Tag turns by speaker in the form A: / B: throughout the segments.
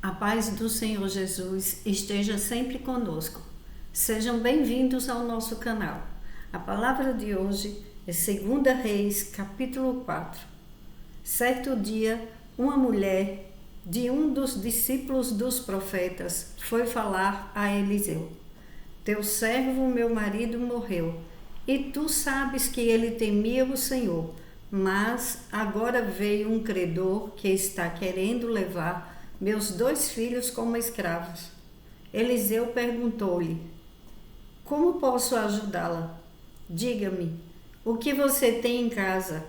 A: A paz do Senhor Jesus esteja sempre conosco. Sejam bem-vindos ao nosso canal. A palavra de hoje é 2 Reis, capítulo 4. Certo dia, uma mulher de um dos discípulos dos profetas foi falar a Eliseu: Teu servo, meu marido, morreu, e tu sabes que ele temia o Senhor, mas agora veio um credor que está querendo levar meus 2 filhos como escravos. Eliseu perguntou-lhe: Como posso ajudá-la? Diga-me, o que você tem em casa?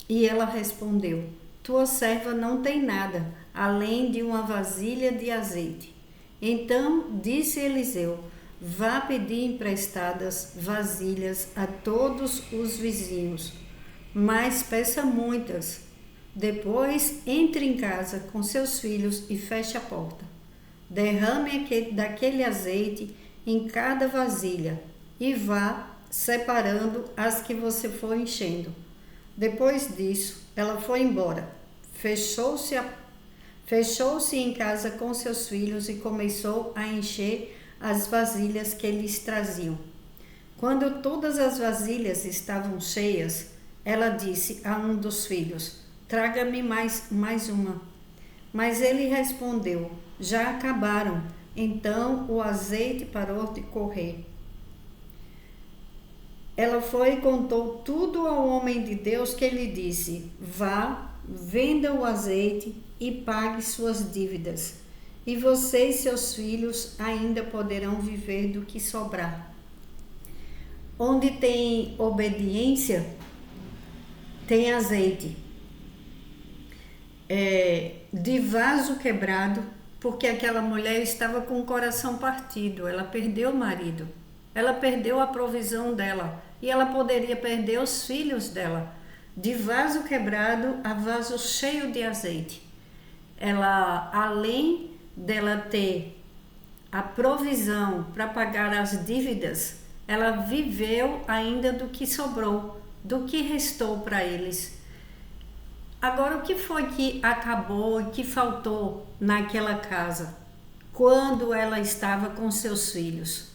A: E ela respondeu: Tua serva não tem nada, além de uma vasilha de azeite. Então disse Eliseu: Vá pedir emprestadas vasilhas a todos os vizinhos, mas peça muitas. Depois entre em casa com seus filhos e feche a porta. Derrame daquele azeite em cada vasilha e vá separando as que você for enchendo. Depois disso, ela foi embora. Fechou-se em casa com seus filhos e começou a encher as vasilhas que lhes traziam. Quando todas as vasilhas estavam cheias, ela disse a um dos filhos: Traga-me mais uma. Mas ele respondeu: Já acabaram. Então o azeite parou de correr. Ela foi e contou tudo ao homem de Deus, que lhe disse: Vá, venda o azeite e pague suas dívidas, e você e seus filhos ainda poderão viver do que sobrar. Onde tem obediência, tem azeite. De vaso quebrado, porque aquela mulher estava com o coração partido. Ela perdeu o marido, ela perdeu a provisão dela e ela poderia perder os filhos dela. De vaso quebrado a vaso cheio de azeite. Ela, além dela ter a provisão para pagar as dívidas, ela viveu ainda do que sobrou, do que restou para eles. Agora, o que foi que acabou e que faltou naquela casa? Quando ela estava com seus filhos,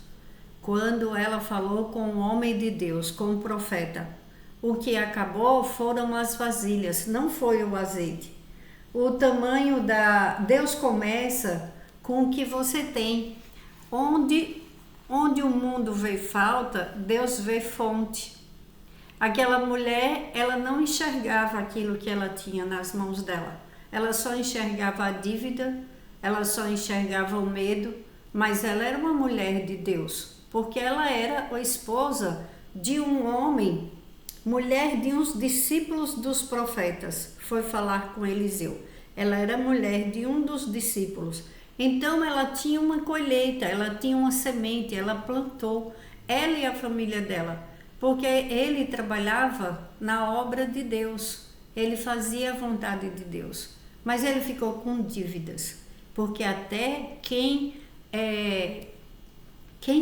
A: quando ela falou com o homem de Deus, com o profeta, o que acabou foram as vasilhas, não foi o azeite. O tamanho Deus começa com o que você tem. Onde o mundo vê falta, Deus vê fonte. Aquela mulher, ela não enxergava aquilo que ela tinha nas mãos dela. Ela só enxergava a dívida, ela só enxergava o medo, mas ela era uma mulher de Deus, porque ela era a esposa de um homem, mulher de uns discípulos dos profetas. Foi falar com Eliseu. Ela era mulher de um dos discípulos. Então ela tinha uma colheita, ela tinha uma semente, ela plantou, ela e a família dela. Porque ele trabalhava na obra de Deus, ele fazia a vontade de Deus, mas ele ficou com dívidas, porque até quem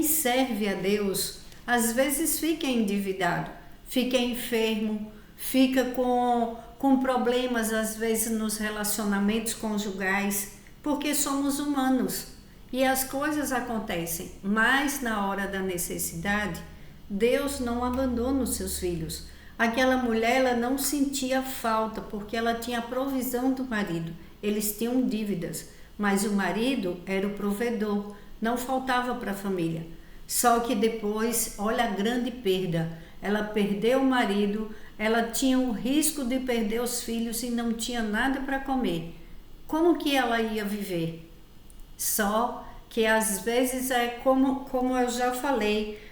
A: serve a Deus, às vezes fica endividado, fica enfermo, fica com problemas, às vezes nos relacionamentos conjugais, porque somos humanos e as coisas acontecem, mas na hora da necessidade, Deus não abandona os seus filhos. Aquela mulher, ela não sentia falta, porque ela tinha a provisão do marido. Eles tinham dívidas, mas o marido era o provedor, não faltava para a família. Só que depois, olha a grande perda. Ela perdeu o marido, ela tinha o risco de perder os filhos e não tinha nada para comer. Como que ela ia viver? Só que às vezes como eu já falei,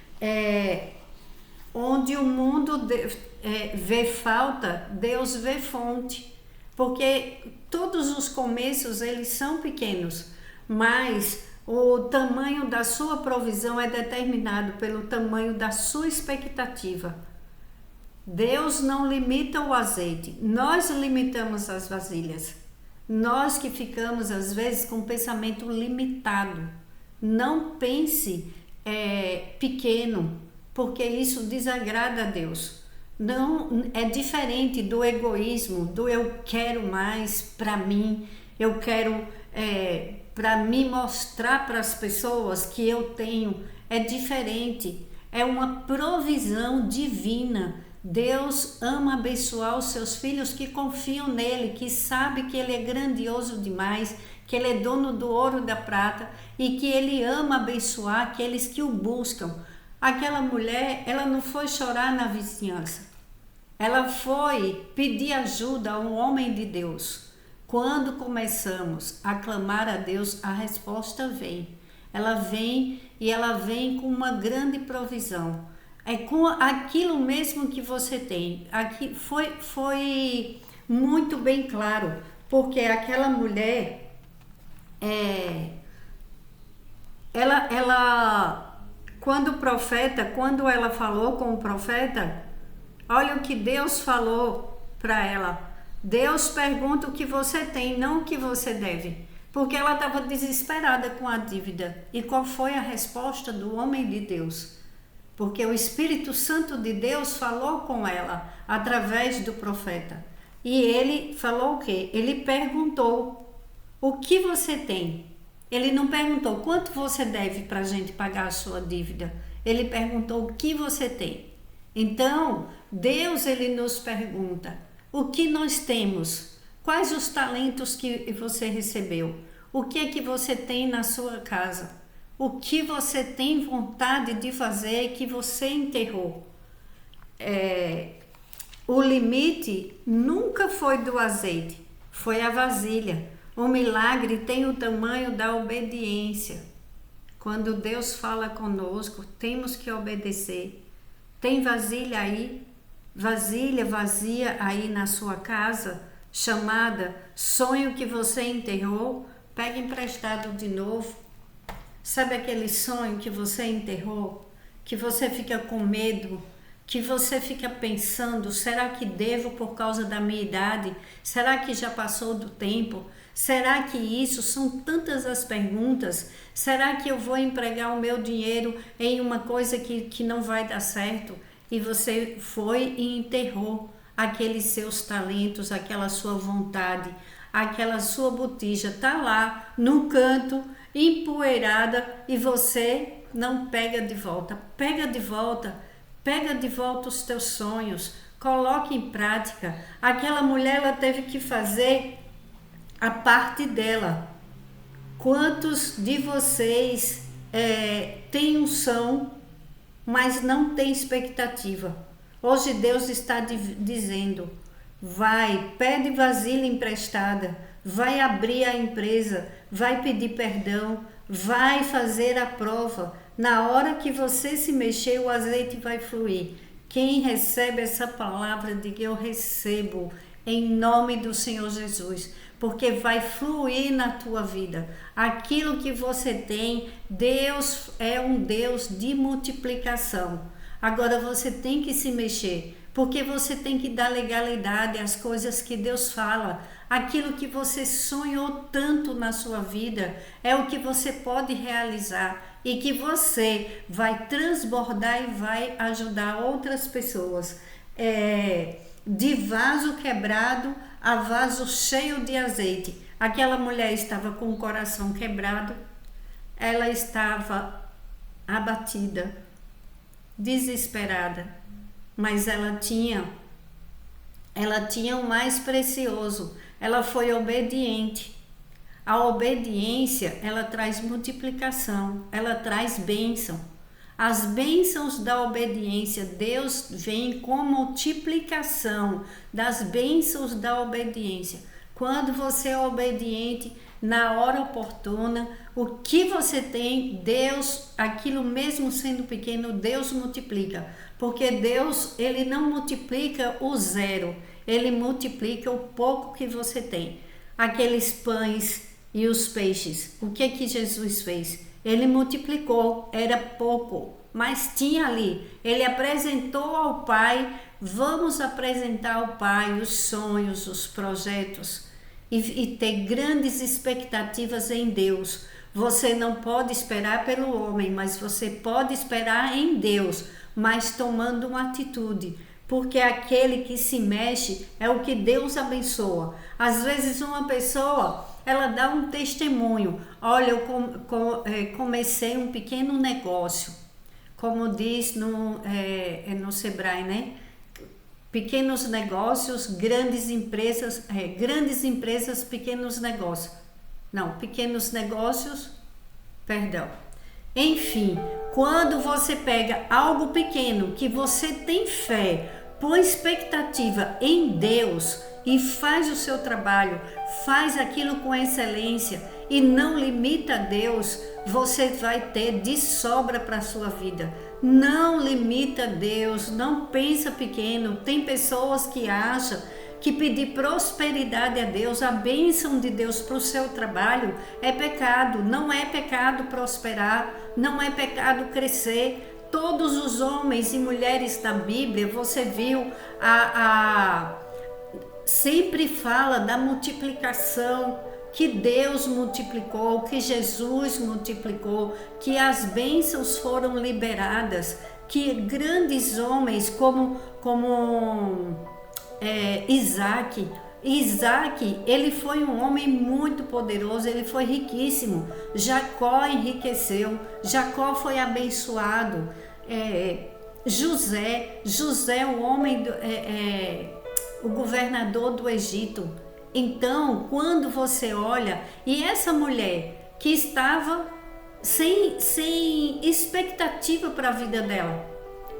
A: onde o mundo vê falta, Deus vê fonte, porque todos os começos eles são pequenos, mas o tamanho da sua provisão é determinado pelo tamanho da sua expectativa. Deus não limita o azeite, nós limitamos as vasilhas, nós que ficamos às vezes com um pensamento limitado. Não pense pequeno, porque isso desagrada a Deus. Não é diferente do egoísmo, do eu quero mais para mim, eu quero para me mostrar para as pessoas que eu tenho é diferente. É uma provisão divina. Deus ama abençoar os seus filhos que confiam nele, que sabe que ele é grandioso demais, que ele é dono do ouro e da prata e que ele ama abençoar aqueles que o buscam. Aquela mulher, ela não foi chorar na vizinhança. Ela foi pedir ajuda a um homem de Deus. Quando começamos a clamar a Deus, a resposta vem. Ela vem e ela vem com uma grande provisão. É com aquilo mesmo que você tem. Aqui foi muito bem claro, porque aquela mulher, quando ela falou com o profeta, olha o que Deus falou para ela. Deus pergunta o que você tem, não o que você deve. Porque ela estava desesperada com a dívida. E qual foi a resposta do homem de Deus? Porque o Espírito Santo de Deus falou com ela através do profeta. E ele falou o quê? Ele perguntou: o que você tem? Ele não perguntou quanto você deve para a gente pagar a sua dívida. Ele perguntou o que você tem. Então, Deus, ele nos pergunta: o que nós temos? Quais os talentos que você recebeu? O que é que você tem na sua casa? O que você tem vontade de fazer que você enterrou? O limite nunca foi do azeite, foi a vasilha. O milagre tem o tamanho da obediência. Quando Deus fala conosco, temos que obedecer. Tem vasilha aí? Vasilha vazia aí na sua casa, chamada sonho que você enterrou? Pega emprestado de novo. Sabe aquele sonho que você enterrou? Que você fica com medo? Que você fica pensando, será que devo por causa da minha idade? Será que já passou do tempo? Será que isso? São tantas as perguntas. Será que eu vou empregar o meu dinheiro em uma coisa que não vai dar certo? E você foi e enterrou aqueles seus talentos, aquela sua vontade, aquela sua botija. Está lá, num canto, empoeirada, e você não pega de volta. Pega de volta os teus sonhos, coloque em prática. Aquela mulher, ela teve que fazer a parte dela. Quantos de vocês têm unção, mas não têm expectativa? Hoje Deus está dizendo: vai, pede vasilha emprestada, vai abrir a empresa, vai pedir perdão, vai fazer a prova. Na hora que você se mexer, o azeite vai fluir. Quem recebe essa palavra, diga: eu recebo, em nome do Senhor Jesus, porque vai fluir na tua vida. Aquilo que você tem, Deus é um Deus de multiplicação. Agora você tem que se mexer, porque você tem que dar legalidade às coisas que Deus fala. Aquilo que você sonhou tanto na sua vida é o que você pode realizar e que você vai transbordar e vai ajudar outras pessoas. De vaso quebrado a vaso cheio de azeite. Aquela mulher estava com o coração quebrado, ela estava abatida, desesperada, mas ela tinha o mais precioso. Ela foi obediente. A obediência, ela traz multiplicação, ela traz bênção. As bênçãos da obediência, Deus vem com multiplicação das bênçãos da obediência. Quando você é obediente, na hora oportuna, o que você tem, Deus, aquilo mesmo sendo pequeno, Deus multiplica. Porque Deus, ele não multiplica o zero, ele multiplica o pouco que você tem. Aqueles pães e os peixes, o que Jesus fez? Ele multiplicou, era pouco, mas tinha ali. Ele apresentou ao Pai. Vamos apresentar ao Pai os sonhos, os projetos e ter grandes expectativas em Deus. Você não pode esperar pelo homem, mas você pode esperar em Deus, mas tomando uma atitude. porque aquele que se mexe é o que Deus abençoa. Às vezes uma pessoa, ela dá um testemunho: olha, eu comecei um pequeno negócio, como diz no Sebrae, né? Pequenos negócios, grandes empresas, pequenos negócios. Não, pequenos negócios, perdão. Enfim, quando você pega algo pequeno, que você tem fé, põe expectativa em Deus e faz o seu trabalho, faz aquilo com excelência e não limita a Deus, você vai ter de sobra para a sua vida. Não limita a Deus, não pensa pequeno. Tem pessoas que acham que pedir prosperidade a Deus, a bênção de Deus para o seu trabalho é pecado. Não é pecado prosperar, não é pecado crescer. Todos os homens e mulheres da Bíblia, você viu, sempre fala da multiplicação, que Deus multiplicou, que Jesus multiplicou, que as bênçãos foram liberadas, que grandes homens como Isaac, ele foi um homem muito poderoso, ele foi riquíssimo. Jacó enriqueceu, Jacó foi abençoado. José, o homem, o governador do Egito. Então, quando você olha, e essa mulher que estava sem expectativa para a vida dela,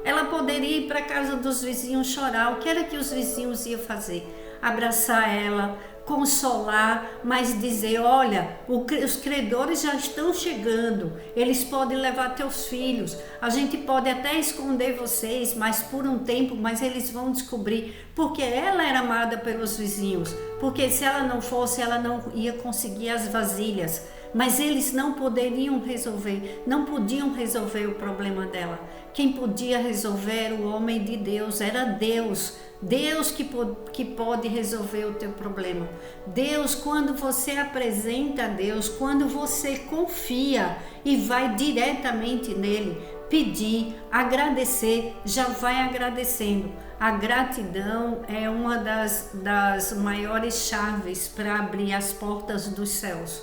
A: ela poderia ir para a casa dos vizinhos chorar. O que era que os vizinhos iam fazer? Abraçar ela, consolar, mas dizer: olha, os credores já estão chegando, eles podem levar teus filhos, a gente pode até esconder vocês, mas por um tempo, mas eles vão descobrir, porque ela era amada pelos vizinhos, porque se ela não fosse, ela não ia conseguir as vasilhas, mas eles não podiam resolver o problema dela. Quem podia resolver era o homem de Deus, era Deus que pode resolver o teu problema. Deus, quando você apresenta a Deus, quando você confia e vai diretamente nele, pedir, agradecer, já vai agradecendo. A gratidão é uma das maiores chaves para abrir as portas dos céus.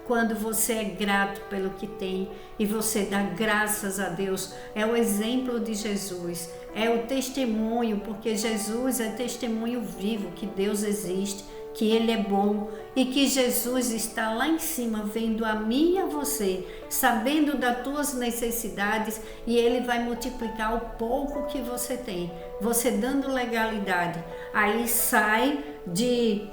A: Quando você é grato pelo que tem e você dá graças a Deus, é o exemplo de Jesus, é o testemunho, porque Jesus é testemunho vivo que Deus existe, que Ele é bom e que Jesus está lá em cima vendo a mim e a você, sabendo das tuas necessidades, e Ele vai multiplicar o pouco que você tem, você dando legalidade. Aí sai de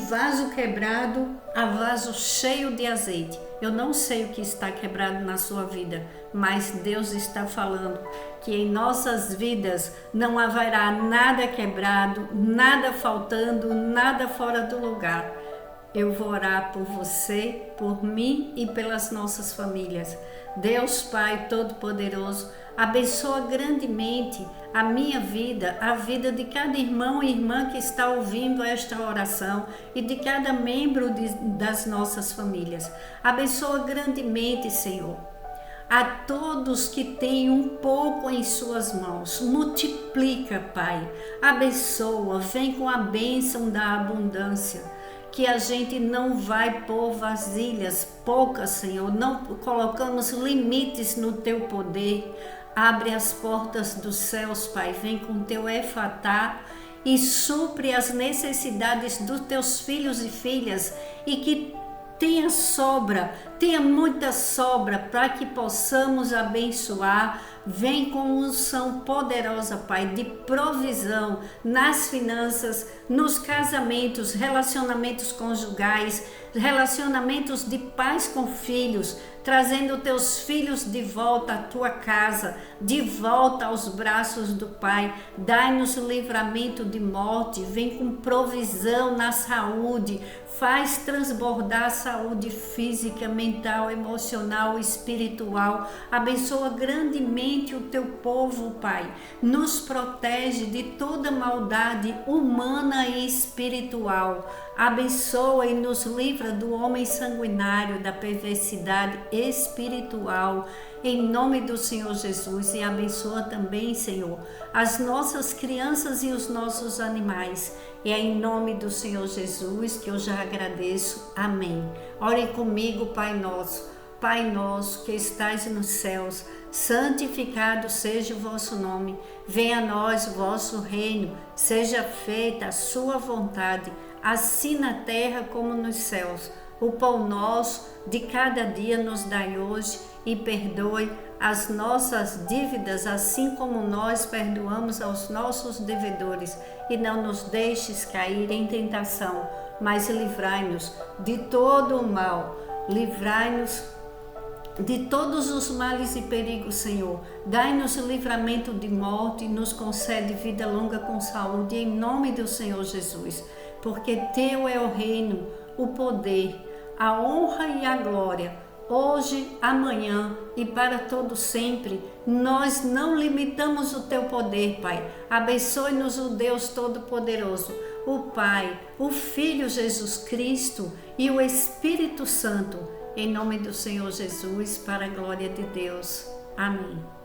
A: vaso quebrado a vaso cheio de azeite. Eu não sei o que está quebrado na sua vida, mas Deus está falando que em nossas vidas não haverá nada quebrado, nada faltando, nada fora do lugar. Eu vou orar por você, por mim e pelas nossas famílias. Deus Pai Todo-Poderoso, abençoa grandemente a minha vida, a vida de cada irmão e irmã que está ouvindo esta oração e de cada membro das nossas famílias. Abençoa grandemente, Senhor, a todos que têm um pouco em suas mãos. Multiplica, Pai. Abençoa, vem com a bênção da abundância. Que a gente não vai pôr vasilhas poucas, Senhor. Não colocamos limites no teu poder. Abre as portas dos céus, Pai. Vem com teu efatá e supre as necessidades dos teus filhos e filhas, e que tenha muita sobra para que possamos abençoar. Vem com unção poderosa, Pai, de provisão nas finanças, nos casamentos, relacionamentos conjugais, relacionamentos de pais com filhos, trazendo teus filhos de volta à tua casa, de volta aos braços do Pai. Dai-nos o livramento de morte, vem com provisão na saúde, faz transbordar a saúde física, mental, emocional, espiritual. Abençoa grandemente o teu povo, Pai. Nos protege de toda maldade humana e espiritual. Abençoa e nos livra do homem sanguinário, da perversidade espiritual. em nome do Senhor Jesus, e abençoa também, Senhor, as nossas crianças e os nossos animais. E é em nome do Senhor Jesus que eu já agradeço. Amém. Ore comigo, Pai nosso. Pai nosso que estais nos céus, santificado seja o vosso nome. Venha a nós o vosso reino. Seja feita a sua vontade, assim na terra como nos céus. O pão nosso de cada dia nos dai hoje, e perdoe as nossas dívidas, assim como nós perdoamos aos nossos devedores. E não nos deixes cair em tentação, mas livrai-nos de todo o mal. Livrai-nos de todos os males e perigos, Senhor. Dai-nos livramento de morte e nos concede vida longa com saúde, em nome do Senhor Jesus. Porque teu é o reino, o poder, a honra e a glória, hoje, amanhã e para todo sempre. Nós não limitamos o teu poder, Pai. Abençoe-nos o Deus Todo-Poderoso, o Pai, o Filho Jesus Cristo e o Espírito Santo, em nome do Senhor Jesus, para a glória de Deus. Amém.